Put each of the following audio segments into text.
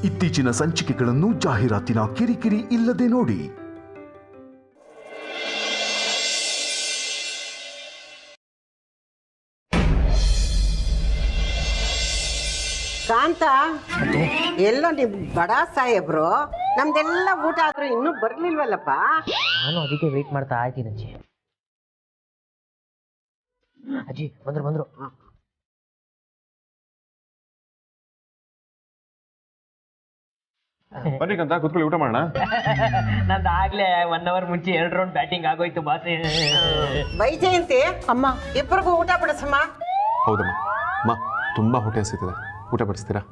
ಇತ್ತೀಚಿನ ಸಂಚಿಕೆಗಳನ್ನು ಜಾಹೀರಾತಿನ ಕಿರಿಕಿರಿ ಇಲ್ಲದೆ ನೋಡಿ. ಕಾಂತ, ಎಲ್ಲ ನಿಮ್ ಬಡ ಸಾಹೇಬ್ರು ನಮ್ದೆಲ್ಲ ಊಟ ಆದ್ರೂ ಇನ್ನೂ ಬರ್ಲಿಲ್ವಲ್ಲಪ್ಪ. ನಾನು ಅದಕ್ಕೆ ವೇಟ್ ಮಾಡ್ತಾ ಇದ್ದೀನಿ ಅಜ್ಜಿ. ಅಜ್ಜಿ ಬಂದ್ರು. ಬನ್ನಿ ಕಂತ ಕೂತ್ಕೊಳ್ಳಿ, ಊಟ ಮಾಡೋಣ. ನಂದು ಆಗ್ಲೇ 1 ಅವರ್ ಮುಂಚೆ 2 ರೌಂಡ್ ಬ್ಯಾಟಿಂಗ್ ಆಗೋಯ್ತು ಬಾಸೆ. ವೈಜಯಂತಿ ಅಮ್ಮ, ಇಬ್ಬರಿಗೂ ಊಟ ಬಡಿಸಮ್ಮ. ಹೌದಮ್ಮ, ಅಮ್ಮ ತುಂಬಾ ಹೊಟ್ಟೆ ಹಸಿತಿದೆ, ಊಟ ಬಡಿಸ್ತೀರಾ?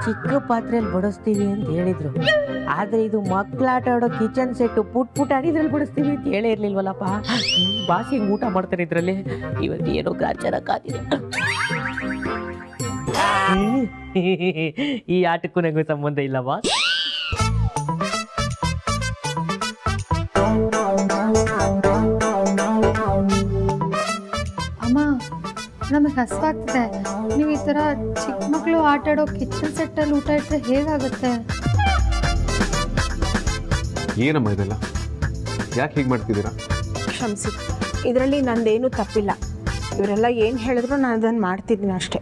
ಚಿಕ್ಕ ಪಾತ್ರೆಯಲ್ಲಿ ಬಡಿಸ್ತೀವಿ ಅಂತ ಹೇಳಿದ್ರು, ಆದ್ರೆ ಇದು ಮಕ್ಕಳಾಟ ಆಡೋ ಕಿಚನ್ ಸೆಟ್ ಪುಟ್ ಇದ್ರಲ್ಲಿ ಬಡಿಸ್ತೀವಿ ಅಂತ ಹೇಳೇ ಇರ್ಲಿಲ್ವಲ್ಲಪ್ಪ. ಬಾಸಿ ಊಟ ಮಾಡ್ತಾರೆ ಇದ್ರಲ್ಲಿ. ಇವತ್ತು ಏನೋ ಗ್ರಾಚಾರ ಕಾದಿದೆ. ಈ ಆಟಕ್ಕೂ ನನಗೂ ಸಂಬಂಧ ಇಲ್ಲ ಬಾಸ್. ಅಮ್ಮ, ನಮಗೆ ಹಸುವಾಗ್ತಿದೆ. ನೀವು ಈ ಥರ ಚಿಕ್ಕ ಮಕ್ಕಳು ಆಟ ಆಡೋ ಕಿಚನ್ ಸೆಟ್ಟಲ್ಲಿ ಊಟ ಇಟ್ಟರೆ ಹೇಗಾಗುತ್ತೆ? ಏನಮ್ಮ ಇದೆಲ್ಲ, ಯಾಕೆ ಹೀಗೆ ಮಾಡ್ತಿದ್ದೀರಾ? ಕ್ಷಮಿಸಿ, ಇದರಲ್ಲಿ ನಂದೇನು ತಪ್ಪಿಲ್ಲ. ಇವರೆಲ್ಲ ಏನು ಹೇಳಿದ್ರು ನಾನು ಅದನ್ನು ಮಾಡ್ತಿದ್ದೀನಿ ಅಷ್ಟೇ.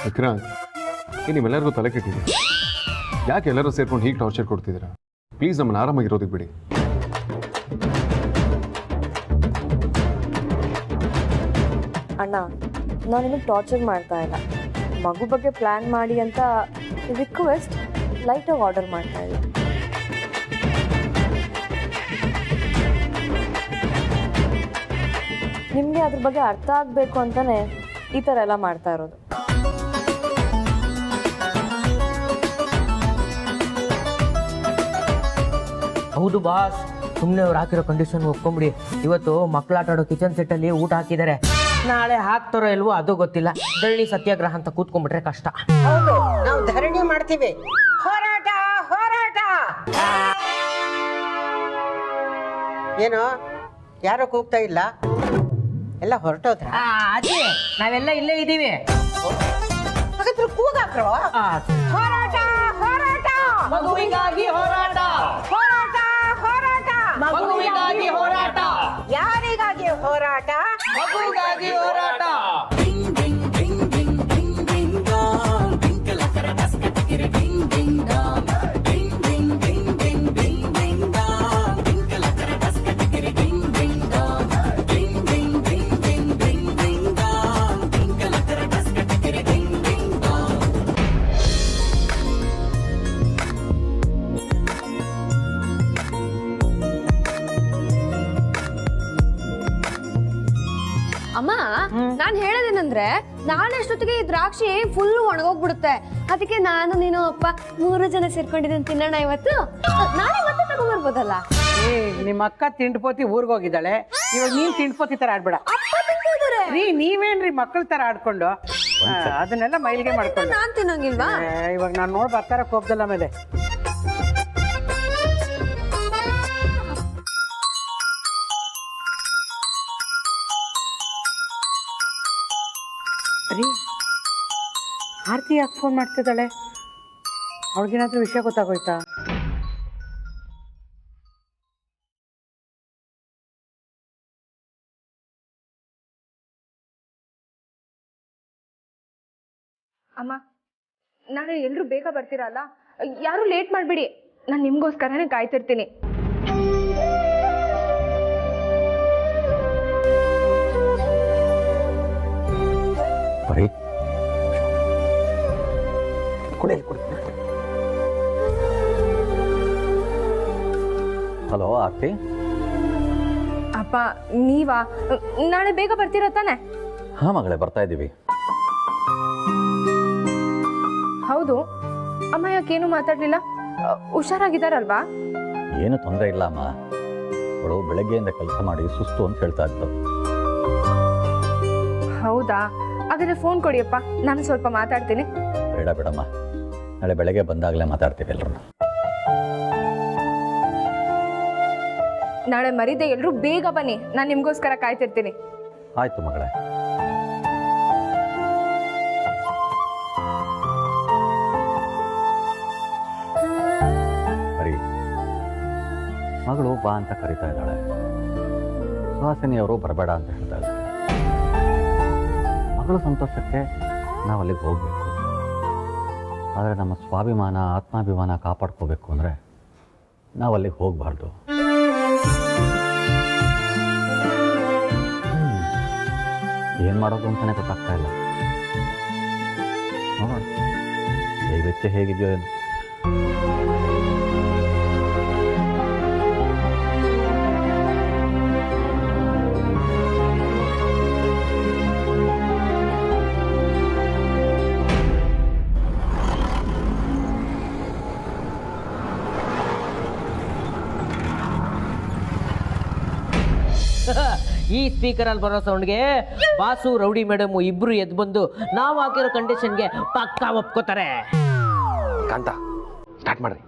ವಿಕ್ರಾಂತ್, ನಿಮ್ಮೆಲ್ಲರಿಗೂ ತಲೆ ಕೆಟ್ಟಿದೆ. ಯಾಕೆ ಎಲ್ಲರೂ ಸೇರ್ಕೊಂಡು ಹೀಗೆ ಟಾರ್ಚರ್ ಕೊಡ್ತಿದ್ದೀರಾ? ಪ್ಲೀಸ್ ನಮ್ಮನ್ನು ಆರಾಮಾಗಿರೋದಕ್ಕೆ ಬಿಡಿ. ಅಣ್ಣ, ನಾನಿನ್ನು ಟಾರ್ಚರ್ ಮಾಡ್ತಾ ಇಲ್ಲ. ಮಗು ಬಗ್ಗೆ ಪ್ಲ್ಯಾನ್ ಮಾಡಿ ಅಂತ ರಿಕ್ವೆಸ್ಟ್ ಲೈಟಾಗಿ ಆರ್ಡರ್ ಮಾಡ್ತಾ ಇಲ್ಲ. ನಿಮಗೆ ಅದ್ರ ಬಗ್ಗೆ ಅರ್ಥ ಆಗಬೇಕು ಅಂತಲೇ ಈ ಥರ ಎಲ್ಲ ಮಾಡ್ತಾ ಇರೋದು. ಹೌದು ಬಾಸ್, ಸುಮ್ಮನೆ ಅವ್ರು ಹಾಕಿರೋ ಕಂಡೀಷನ್ ಒಪ್ಕೊಂಬಿಡಿ. ಇವತ್ತು ಮಕ್ಕಳಾಟ ಆಡೋ ಕಿಚನ್ ಸೆಟ್ಟಲ್ಲಿ ಊಟ ಹಾಕಿದ್ದಾರೆ. ನಾಳೆ ಹಾಕ್ತಾರೋ ಇಲ್ವೋ ಅದು ಗೊತ್ತಿಲ್ಲ. ಧರಣಿ ಸತ್ಯಾಗ್ರಹ ಅಂತ ಕೂತ್ಕೊಂಡ್ಬಿಟ್ರೆ ಕಷ್ಟ. ಹೌದು, ನಾವು ಧರಣಿ ಮಾಡ್ತೀವಿ. ಹೋರಾಟ ಹೋರಾಟ. ಏನೋ ಯಾರೋ ಕೂಗ್ತಾ ಇಲ್ಲ, ಎಲ್ಲ ಹೊರಟೋದ್ರ? ಅದೇ ನಾವೆಲ್ಲ ಇಲ್ಲೇ ಇದ್ದೀವಿ. ಹಾಗಾದ್ರೆ ಕೂಗಾಕ್ರೋ. ಹೋರಾಟ ಹೋರಾಟ, ಮಗುವಿಗಾಗಿ ಹೋರಾಟ, ಹೋರಾಟ ಹೋರಾಟ, ಮಗುವಿಗಾಗಿ ಹೋರಾಟ, ಯಾರಿಗಾಗಿ ಹೋರಾಟ? ಮಗುವಿಗಾಗಿ ಹೋರಾಟ. ಅಮ್ಮ, ನಾನ್ ಹೇಳೋದೇನಂದ್ರೆ ನಾಳೆಷ್ಟೊತ್ತಿಗೆ ಈ ದ್ರಾಕ್ಷಿ ಫುಲ್ ಒಣಗೋಗ್ಬಿಡುತ್ತೆ. ಅದಕ್ಕೆ ನಾನು ನೀನು ಅಪ್ಪ 3 ಜನ ಸೇರ್ಕೊಂಡಿದ್ದೀನಿ ತಿನ್ನೋಣ ಇವತ್ತು. ನಾಳೆ ಮತ್ತೆ ತಗೊಂಡ್ಬರ್ಬೋದಲ್ಲ? ನಿಮ್ಮ ಅಕ್ಕ ತಿಂಡ್ಪೋತಿ ಊರ್ಗ್ ಹೋಗಿದ್ದಾಳೆ, ಇವಾಗ ನೀನ್ ತಿಂಡ್ಪೋತಿ ತರ ಆಡ್ಬೇಡ ರೀ. ನೀವೇನ್ರಿ ಮಕ್ಕಳ ತರ ಆಡ್ಕೊಂಡು ಅದನ್ನೆಲ್ಲ ಮೈಲ್ಗೆ ಮಾಡ್ಕೊಂಡು ನಾನ್ ತಿನ್ನಂಗಿಲ್ವಾ? ಇವಾಗ ನಾನ್ ನೋಡ್ ಬರ್ತಾರ ಕೋಪದಲ್ಲ ಮೇಲೆ. ರೀ, ಆರ್ತಿ ಯಾಕೆ ಫೋನ್ ಮಾಡ್ತಿದ್ದಾಳೆ? ಅವಳಿಗೇನಾದ್ರೂ ವಿಷಯ ಗೊತ್ತಾಗೋಯ್ತಾ? ಅಮ್ಮ, ನಾಳೆ ಎಲ್ಲರೂ ಬೇಗ ಬರ್ತೀರಲ್ಲ, ಯಾರು ಲೇಟ್ ಮಾಡಬೇಡಿ. ನಾನು ನಿಮಗೋಸ್ಕರನೇ ಕಾಯ್ತಿರ್ತೀನಿ. ಬರೀ ಕುಡಿ. ಹಲೋ ಆರ್ತಿ. ಅಪ್ಪ ನೀವಾ? ನಾಳೆ ಬೇಗ ಬರ್ತೀರಾ ತಾನೆ? ಹಾಂ ಮಗಳೇ, ಬರ್ತಾ ಇದ್ದೀವಿ. ಹೌದು, ಅಮ್ಮ ಯಾಕೇನು ಮಾತಾಡಲಿಲ್ಲ? ಹುಷಾರಾಗಿದ್ದಾರಲ್ವಾ? ಏನು ತೊಂದರೆ ಇಲ್ಲ ಅಮ್ಮ. ಅವಳು ಬೆಳಗ್ಗೆಯಿಂದ ಕೆಲಸ ಮಾಡಿ ಸುಸ್ತು ಅಂತ ಹೇಳ್ತಾ ಇತ್ತು. ಹೌದಾ? ಹಾಗಾದ್ರೆ ಫೋನ್ ಕೊಡಿಯಪ್ಪ, ನಾನು ಸ್ವಲ್ಪ ಮಾತಾಡ್ತೀನಿ. ಬೇಡ ಬೇಡಮ್ಮ, ನಾಳೆ ಬೆಳಗ್ಗೆ ಬಂದಾಗಲೇ ಮಾತಾಡ್ತೀವಿ ಎಲ್ಲರೂ. ನಾಳೆ ಮರಿದೆ ಎಲ್ಲರೂ ಬೇಗ ಬನ್ನಿ, ನಾನು ನಿಮಗೋಸ್ಕರ ಕಾಯ್ತಿರ್ತೀನಿ. ಆಯ್ತು ಮಗಳೇ. ಬರೀ ಮಗಳು ಬಾ ಅಂತ ಕರೀತಾ ಇದ್ದಾಳೆ. ಸುಹಾಸಿನಿಯವರು ಬರಬೇಡ ಅಂತ ಹೇಳ್ತಾ ಇದ್ದಾರೆ. ಮಗಳ ಸಂತೋಷಕ್ಕೆ ನಾವು ಅಲ್ಲಿಗೆ ಹೋಗಬೇಕು. ಆದರೆ ನಮ್ಮ ಸ್ವಾಭಿಮಾನ ಆತ್ಮಾಭಿಮಾನ ಕಾಪಾಡ್ಕೋಬೇಕು ಅಂದರೆ ನಾವು ಅಲ್ಲಿಗೆ ಹೋಗಬಾರ್ದು. ಏನು ಮಾಡೋದು ಅಂತಲೇ ಗೊತ್ತಾಗ್ತಾ ಇಲ್ಲ. ನೋಡೋಣ ವೆಚ್ಚ ಹೇಗಿದೆಯೋ ಏನು. ಈ ಸ್ಪೀಕರ್ ಅಲ್ಲಿ ಬರೋ ಸೌಂಡ್ಗೆ ಬಾಸು ರೌಡಿ ಮೇಡಮ್ ಇಬ್ರು ಎದ್ದು ಬಂದು ನಾವು ಹಾಕಿರೋ ಕಂಡೀಷನ್ಗೆ ಪಕ್ಕಾ ಒಪ್ಕೋತಾರೆ. ಕಾಂತ ಸ್ಟಾರ್ಟ್ ಮಾಡ್ರಿ.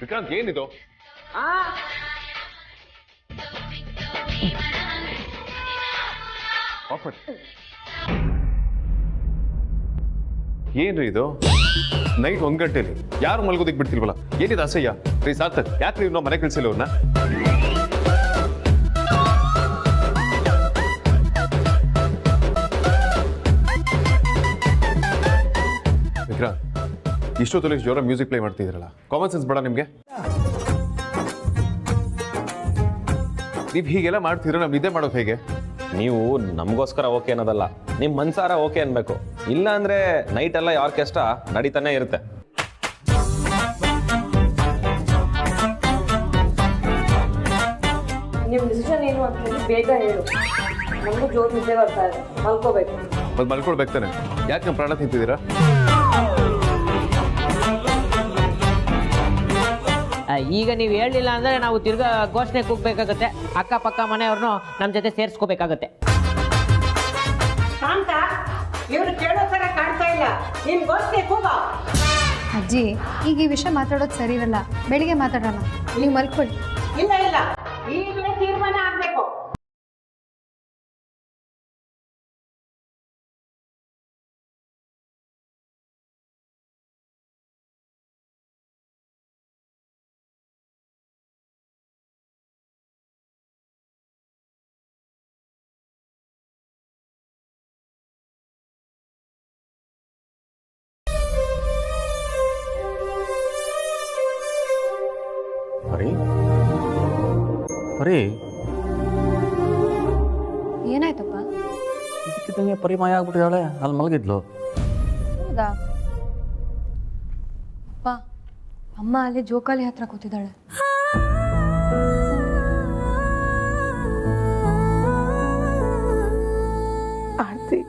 ವಿಕ್ರಾಂತ್ ಏನಿದು? ಏನ್ರಿ ಇದು? ನೈಟ್ 1 ಗಂಟೆಲಿ ಯಾರು ಮಲ್ಗೋದಿಕ್ ಬಿಡ್ತಿಲ್ವಲ್ಲ? ಏನಿದೆ ಅಸಹ್ಯ ರೀ? ಸಾರ್ಥಕ್ ಯಾಕೆ ನೀವು ಮನೆ ಕಳಿಸಿಲ್ಲ ಅವ್ರನ್ನ? ವಿಕ್ರಾಂತ್ ಇಷ್ಟೊತ್ತಲ್ಲಿ ಜೋರ ಮ್ಯೂಸಿಕ್ ಪ್ಲೇ ಮಾಡ್ತಿದ್ರಲ್ಲ, ಕಾಮನ್ ಸೆನ್ಸ್ ಬೇಡ ನಿಮ್ಗೆ? ನೀವು ಹೀಗೆಲ್ಲ ಮಾಡ್ತಿದ್ರೆ ನಾವು ನಿದ್ದೆ ಮಾಡೋದು ಹೇಗೆ? ನೀವು ನಮಗೋಸ್ಕರ ಓಕೆ ಅನ್ನೋದಲ್ಲ, ನಿಮ್ಮ ಮನ್ಸಾರ ಓಕೆ ಅನ್ಬೇಕು. ಇಲ್ಲ ಅಂದ್ರೆ ನೈಟ್ ಎಲ್ಲ ಆರ್ಕೆಸ್ಟ್ರಾ ನಡೀತಾನೆ ಇರುತ್ತೆ. ನಿಮ್ಮ ಡಿಸಿಷನ್ ಏನು ಅಂತ ಬೇಗ ಹೇಳು. ನಮಗೂ ಜೋರು ನಿದ್ದೆ ಬರ್ತಾ ಇದೆ, ಮಲ್ಕೋಬೇಕು. ಮತ್ತೆ ಮಲ್ಕೊಳ್ಬೇಕು ತಾನೆ, ಯಾಕೆ ನಮ್ಮ ಪ್ರಾಣ ತಿಂತಿದ್ದೀರಾ? ಈಗ ನೀವು ಹೇಳಲಿಲ್ಲ ಅಂದರೆ ನಾವು ತಿರ್ಗಾ ಘೋಷಣೆ ಕೂಗಬೇಕಾಗತ್ತೆ. ಅಕ್ಕಪಕ್ಕ ಮನೆಯವ್ರನ್ನೂ ನಮ್ಮ ಜೊತೆ ಸೇರಿಸ್ಕೋಬೇಕಾಗತ್ತೆ. ಶಾಂತ, ಇವ್ರು ಕೇಳೋ ಥರ ಕಾಣ್ತಾ ಇಲ್ಲ, ನೀನು ಘೋಷಣೆ ಕೂಗ. ಅಜ್ಜಿ, ಈಗ ಈ ವಿಷಯ ಮಾತಾಡೋದು ಸರಿ ಇರಲ್ಲ, ಬೆಳಿಗ್ಗೆ ಮಾತಾಡೋಣ. ನೀವು ಮಲ್ಕೊಳ್ಳಿ. ಇಲ್ಲ ಇಲ್ಲ, ಈಗಲೇ ತೀರ್ಮಾನ ಆಗಬೇಕು. ಪರಿ ಪರಿ ಏನಾಯ್ತಪ್ಪ? ಇದಕ್ಕಿದ್ದಂಗೆ ಪರಿಮಯ ಆಗ್ಬಿಟ್ಟಿದ್ದಾಳೆ, ಅಲ್ಲಿ ಮಲಗಿದ್ಲು. ಹೌದಾ? ಅಪ್ಪ, ಅಮ್ಮ ಅಲ್ಲಿ ಜೋಕಾಲಿ ಹತ್ರ ಕೂತಿದ್ದಾಳೆ. ಆರ್ತಿ,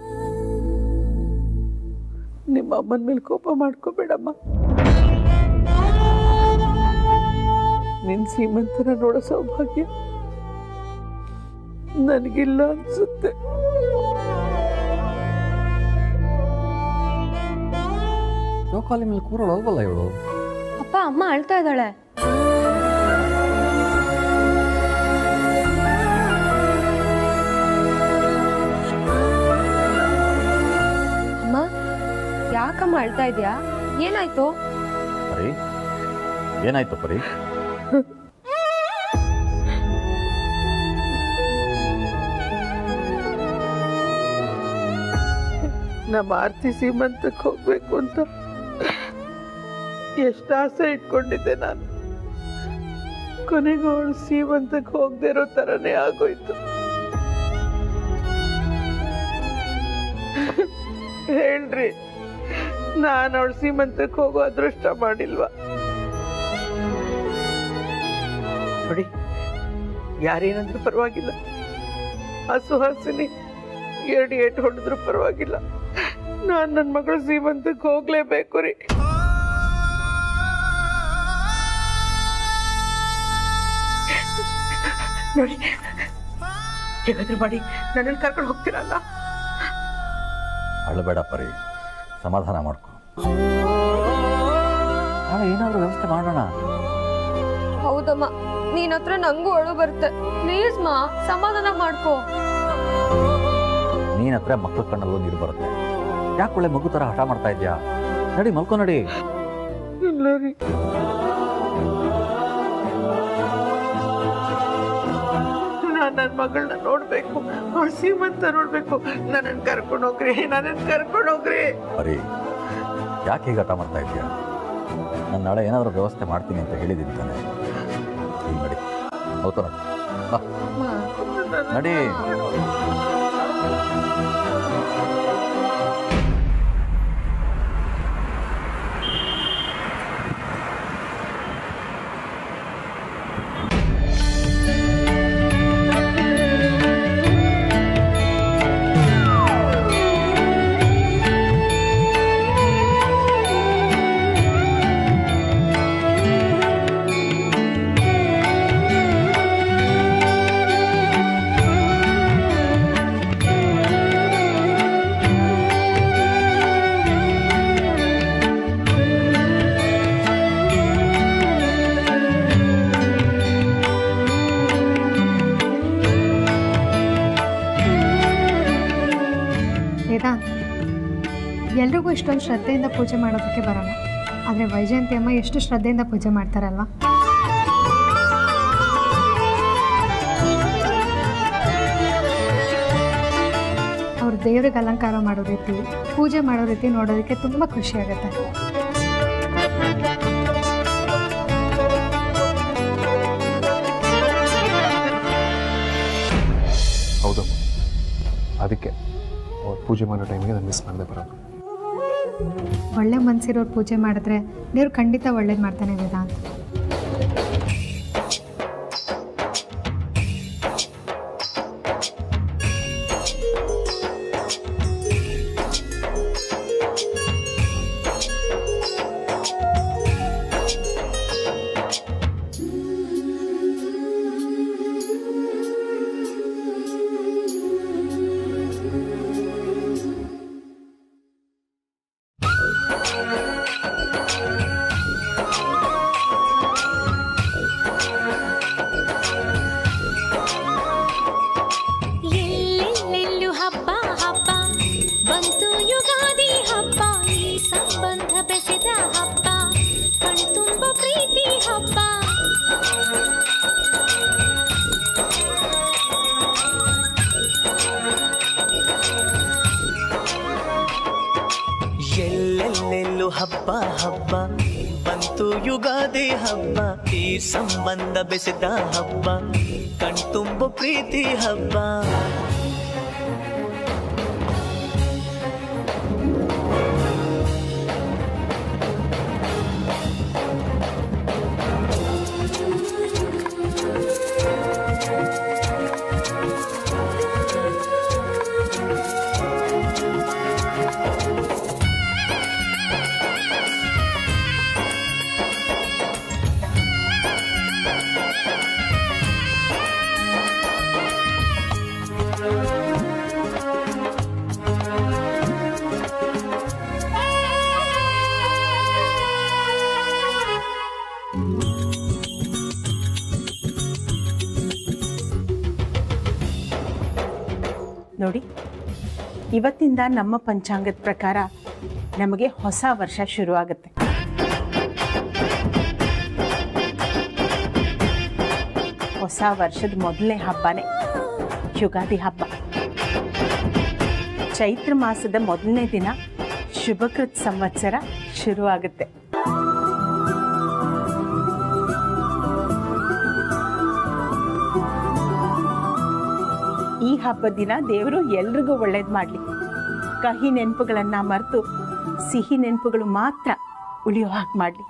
ನಿಮ್ಮ ಅಮ್ಮನ ಮೇಲೆ ಕೋಪ ಮಾಡ್ಕೋಬೇಡಮ್ಮ. ನಿನ್ ಸೀಮಂತನ ನೋಡೋ ಸೌಭಾಗ್ಯ ನನಗಿಲ್ಲ ಅನ್ಸುತ್ತೆ. ಜೋಕಾಲಿ ಮೇಲೆ ಕೂರೋಳು ಹೋಗಲ್ಲ ಇವಳು. ಅಪ್ಪ, ಅಮ್ಮ ಅಳ್ತಾ ಇದ್ದಾಳೆ. ಅಮ್ಮ, ಯಾಕಮ್ಮ ಅಳ್ತಾ ಇದೆಯಾ? ಏನಾಯ್ತು? ಪರಿ, ಏನಾಯ್ತು ಪರಿ? ನಮ್ಮ ಆರ್ತಿ ಸೀಮಂತಕ್ಕೆ ಹೋಗ್ಬೇಕು ಅಂತ ಎಷ್ಟು ಆಸೆ ಇಟ್ಕೊಂಡಿದ್ದೆ ನಾನು. ಕೊನೆಗೂ ಅವಳು ಸೀಮಂತಕ್ಕೆ ಹೋಗದೆ ಇರೋ ಥರನೇ ಆಗೋಯ್ತು. ಹೇಳ್ರಿ, ನಾನು ಅವಳು ಸೀಮಂತಕ್ಕೆ ಹೋಗೋ ಅದೃಷ್ಟ ಮಾಡಿಲ್ವಾ? ನೋಡಿ, ಯಾರೇನಂದ್ರೂ ಪರವಾಗಿಲ್ಲ, ಆ ಸುಹಾಸಿನಿ 2 ಏಟು ಹೊಡೆದ್ರು ಪರವಾಗಿಲ್ಲ, ನಾನು ನನ್ನ ಮಗಳು ಸೀಮಂತಕ್ಕೆ ಹೋಗ್ಲೇಬೇಕು ರೀ. ನೋಡಿ, ಹೇಗಾದ್ರೂ ಮಾಡಿ ನನ್ನನ್ನು ಕರ್ಕೊಂಡು ಹೋಗ್ತೀರಲ್ಲ? ಅಳಬೇಡ ಪರಿ, ಸಮಾಧಾನ ಮಾಡ್ಕೊ. ನಾಳೆ ಏನಾದರೂ ವ್ಯವಸ್ಥೆ ಮಾಡೋಣ. ಹೌದಮ್ಮ, ನೀನ್ ಹತ್ರ ನಂಗೂ ಅಳು ಬರುತ್ತೆ. ಪ್ಲೀಸ್ ಮಾ, ಸಮಾಧಾನ ಮಾಡ್ಕೋ. ನೀನ್ ಹತ್ರ ಮಕ್ಕಳ ಕಣ್ಣಲ್ಲೂ ನೀರು ಬರುತ್ತೆ. ಯಾಕೆ ಒಳ್ಳೆ ಮಗು ತರ ಹಠ ಮಾಡ್ತಾ ಇದ್ಯಾ? ನಡಿ, ಮಲ್ಕೊ ನಡಿ. ಇಲ್ಲ ರೀ, ನಾನು ನನ್ನ ಮಗಳನ್ನ ನೋಡ್ಬೇಕು, ಅವಳು ಸೀಮಂತ ನೋಡ್ಬೇಕು. ನನ್ನನ್ನು ಕರ್ಕೊಂಡು ಹೋಗ್ರಿ, ನನ್ನನ್ನು ಕರ್ಕೊಂಡು ಹೋಗ್ರಿ. ಪರಿ, ಯಾಕೆ ಹೀಗೆ ಹಠ ಮಾಡ್ತಾ ಇದ್ಯಾ? ನಾನು ನಾಳೆ ಏನಾದರೂ ವ್ಯವಸ್ಥೆ ಮಾಡ್ತೀನಿ ಅಂತ ಹೇಳಿದ್ದೀನಿ ತಾನೆ. ಈಗ ನಡಿ, ಹೌದು ನಡಿ. ಎಲ್ರಿಗೂ ಇಷ್ಟೊಂದು ಶ್ರದ್ಧೆಯಿಂದ ಪೂಜೆ ಮಾಡೋದಕ್ಕೆ ಬರೋಲ್ಲ, ಆದರೆ ವೈಜಯಂತಿ ಅಮ್ಮ ಎಷ್ಟು ಶ್ರದ್ಧೆಯಿಂದ ಪೂಜೆ ಮಾಡ್ತಾರಲ್ವ. ಅವ್ರು ದೇವ್ರಿಗೆ ಅಲಂಕಾರ ಮಾಡೋ ರೀತಿ, ಪೂಜೆ ಮಾಡೋ ರೀತಿ ನೋಡೋದಕ್ಕೆ ತುಂಬ ಖುಷಿ ಆಗುತ್ತೆ. ಹೌದಮ್ಮ, ಅದಕ್ಕೆ ಅವ್ರು ಪೂಜೆ ಮಾಡೋ ಟೈಮಿಗೆ ನಾನು ಮಿಸ್ ಮಾಡದೆ ಬರೋದು. ಒಳ್ಳೆ ಮನಸ್ಸಿರೋರು ಪೂಜೆ ಮಾಡಿದ್ರೆ ದೇವ್ರು ಖಂಡಿತ ಒಳ್ಳೇದು ಮಾಡ್ತಾನೆ ವೇದಾಂತ್. ಎಲ್ಲೆಲ್ಲೆಲ್ಲೂ ಹಬ್ಬ ಹಬ್ಬ ಬಂತು ಯುಗಾದಿ ಹಬ್ಬ ಈ ಸಂಬಂಧ ಬೆಸೆದ ಹಬ್ಬ ಕಣ್ತುಂಬ ಪ್ರೀತಿ ಹಬ್ಬ. ನೋಡಿ, ಇವತ್ತಿಂದ ನಮ್ಮ ಪಂಚಾಂಗದ ಪ್ರಕಾರ ನಮಗೆ ಹೊಸ ವರ್ಷ ಶುರುವಾಗುತ್ತೆ. ಹೊಸ ವರ್ಷದ ಮೊದಲನೇ ಹಬ್ಬನೇ ಯುಗಾದಿ ಹಬ್ಬ. ಚೈತ್ರ ಮಾಸದ ಮೊದಲನೇ ದಿನ ಶುಭಕೃತ್ ಸಂವತ್ಸರ ಶುರುವಾಗುತ್ತೆ. ಈ ಹಬ್ಬದ ದಿನ ದೇವರು ಎಲ್ರಿಗೂ ಒಳ್ಳೇದು ಮಾಡಲಿ, ಕಹಿ ನೆನಪುಗಳನ್ನು ಮರೆತು ಸಿಹಿ ನೆನಪುಗಳು ಮಾತ್ರ ಉಳಿಯೋ ಹಾಗೆ ಮಾಡಲಿ.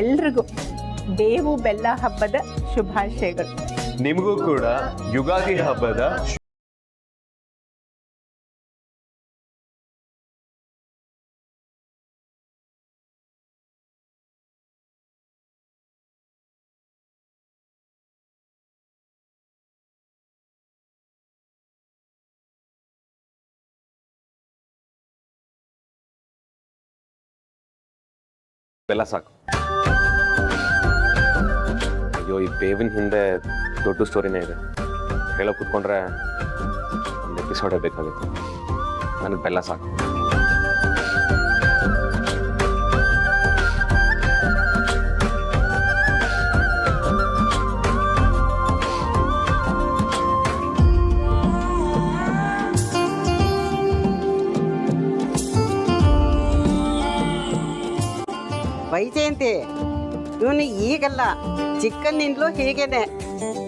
ಎಲ್ರಿಗೂ ಬೇವು ಬೆಲ್ಲ ಹಬ್ಬದ ಶುಭಾಶಯಗಳು. ನಿಮಗೂ ಕೂಡ ಯುಗಾದಿ ಹಬ್ಬದ ಬೆಲ್ಲ ಸಾಕು. ಅಯ್ಯೋ, ಈ ಬೇವಿನ ಹಿಂದೆ ದೊಡ್ಡ ಸ್ಟೋರಿನೇ ಇದೆ. ಹೇಳೋ ಕೂತ್ಕೊಂಡ್ರೆ ಒಂದು ಎಪಿಸೋಡೇ ಬೇಕಾಗುತ್ತೆ. ನನಗೆ ಬೆಲ್ಲ ಸಾಕು. ವೈಜಯಂತಿ, ಇವನು ಈಗಲ್ಲ, ಚಿಕ್ಕನಿಂದಲೂ ಹೀಗೇನೆ.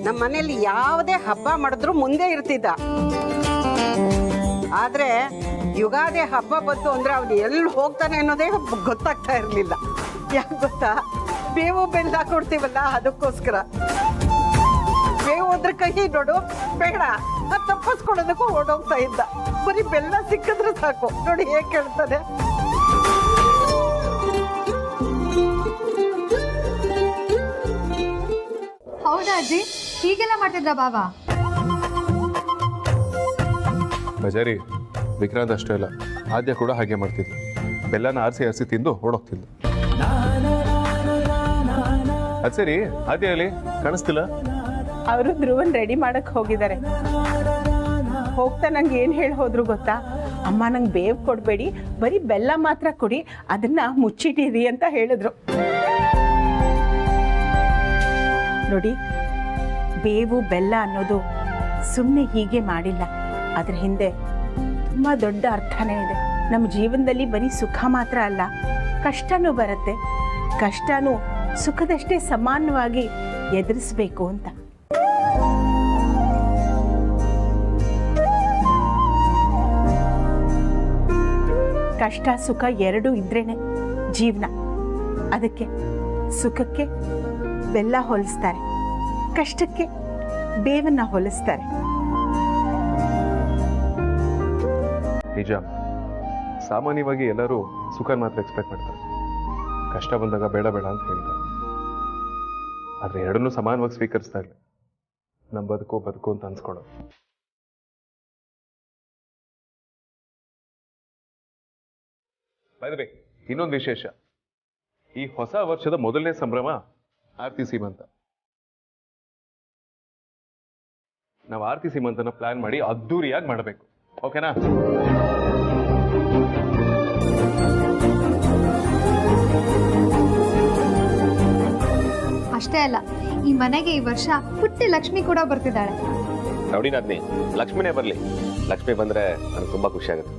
ನಮ್ಮ ಮನೇಲಿ ಯಾವುದೇ ಹಬ್ಬ ಮಾಡಿದ್ರು ಮುಂದೆ ಇರ್ತಿದ್ದ. ಆದ್ರೆ ಯುಗಾದಿ ಹಬ್ಬ ಬಂತು ಅಂದ್ರೆ ಅವನು ಎಲ್ಲಿ ಹೋಗ್ತಾನೆ ಅನ್ನೋದೇ ಗೊತ್ತಾಗ್ತಾ ಇರಲಿಲ್ಲ. ಯಾಕೆ ಗೊತ್ತಾ? ಬೇವು ಬೆಲ್ಲ ಕೊಡ್ತೀವಲ್ಲ, ಅದಕ್ಕೋಸ್ಕರ. ಬೇವು ಅದ್ರ ಕಹಿ ನೋಡು, ಬೇಡ ಅದು ತಪ್ಪಿಸ್ಕೊಡೋದಕ್ಕೂ ಓಡೋಗ್ತಾ ಇದ್ದ. ಬರೀ ಬೆಲ್ಲ ಸಿಕ್ಕಿದ್ರೆ ಸಾಕು. ನೋಡಿ ಹೇಗೆ ಕೇಳ್ತದೆ. ಹೌದಾ ಅಜ್ಜಿ, ಹೀಗೆಲ್ಲ ಮಾಡ್ತಿದ್ರ ಬಾಬಾ? ಬಜಾರಿ ವಿಕ್ರಾಂತ್ ಅಷ್ಟೇ ಅಲ್ಲ, ಆದ್ಯ ಕೂಡ ಹಾಗೆ ಮಾಡ್ತಿದ್ಲು. ಬೆಲ್ಲನ ಆರಿಸಿ ತಿಂದು ಓಡೋಗ್ತಿದ್ಲು. ಅದ್ ಸರಿ, ಆದ್ಯ ಅಲ್ಲಿ ಕಾಣಿಸ್ತಿಲ್ಲ? ಅವರು ಧ್ರುವನ್ ರೆಡಿ ಮಾಡಕ್ ಹೋಗಿದ್ದಾರೆ. ಹೋಗ್ತಾ ನಂಗೆ ಏನು ಹೇಳಿ ಹೋದ್ರು ಗೊತ್ತಾ? ಅಮ್ಮ ನಂಗೆ ಬೇವು ಕೊಡಬೇಡಿ, ಬರೀ ಬೆಲ್ಲ ಮಾತ್ರ ಕೊಡಿ, ಅದನ್ನ ಮುಚ್ಚಿಟ್ಟಿರಿ ಅಂತ ಹೇಳಿದ್ರು. ನೋಡಿ, ಬೇವು ಬೆಲ್ಲ ಅನ್ನೋದು ಸುಮ್ಮನೆ ಹೀಗೆ ಮಾಡಿಲ್ಲ. ಅದ್ರ ಹಿಂದೆ ತುಂಬ ದೊಡ್ಡ ಅರ್ಥನೇ ಇದೆ. ನಮ್ಮ ಜೀವನದಲ್ಲಿ ಬರೀ ಸುಖ ಮಾತ್ರ ಅಲ್ಲ, ಕಷ್ಟನೂ ಬರುತ್ತೆ. ಕಷ್ಟನೂ ಸುಖದಷ್ಟೇ ಸಮಾನವಾಗಿ ಎದುರಿಸ್ಬೇಕು ಅಂತ. ಕಷ್ಟ ಸುಖ ಎರಡೂ ಇದ್ರೇನೆ ಜೀವನ. ಅದಕ್ಕೆ ಸುಖಕ್ಕೆ ಬೆಲ್ಲ ಹೋಲಿಸ್ತಾರೆ, ಕಷ್ಟಕ್ಕೆ ಬೇವನ್ನ ಹೋಲಿಸ್ತಾರೆ. ನಿಜ, ಸಾಮಾನ್ಯವಾಗಿ ಎಲ್ಲರೂ ಸುಖ ಮಾತ್ರ ಎಕ್ಸ್ಪೆಕ್ಟ್ ಮಾಡ್ತಾರೆ, ಕಷ್ಟ ಬಂದಾಗ ಬೇಡ ಬೇಡ ಅಂತ ಹೇಳ್ತಾರೆ. ಆದ್ರೆ ಎರಡನ್ನೂ ಸಮಾನವಾಗಿ ಸ್ವೀಕರಿಸ್ತಾ ಇಲ್ಲ, ನಮ್ಮ ಬದುಕು ಅಂತ ಅನ್ಸ್ಕೊಳ್ಳೋದು. ಬೈ ದ ವೇ, ಇನ್ನೊಂದು ವಿಶೇಷ, ಈ ಹೊಸ ವರ್ಷದ ಮೊದಲನೇ ಸಂಭ್ರಮ ಆರತಿ ಸೀಮಂತ. ನಾವು ಆರತಿ ಸೀಮಂತನ ಪ್ಲಾನ್ ಮಾಡಿ ಅದ್ದೂರಿಯಾಗಿ ಮಾಡಬೇಕು, ಓಕೆನಾ? ಅಷ್ಟೇ ಅಲ್ಲ, ಈ ಮನೆಗೆ ಈ ವರ್ಷ ಪುಟ್ಟಿ ಲಕ್ಷ್ಮಿ ಕೂಡ ಬರ್ತಿದ್ದಾಳೆ. ನೋಡಿ ನಾದ್ನಿ, ಲಕ್ಷ್ಮಿನೇ ಬರಲಿ. ಲಕ್ಷ್ಮಿ ಬಂದ್ರೆ ನನಗೆ ತುಂಬಾ ಖುಷಿ ಆಗುತ್ತೆ.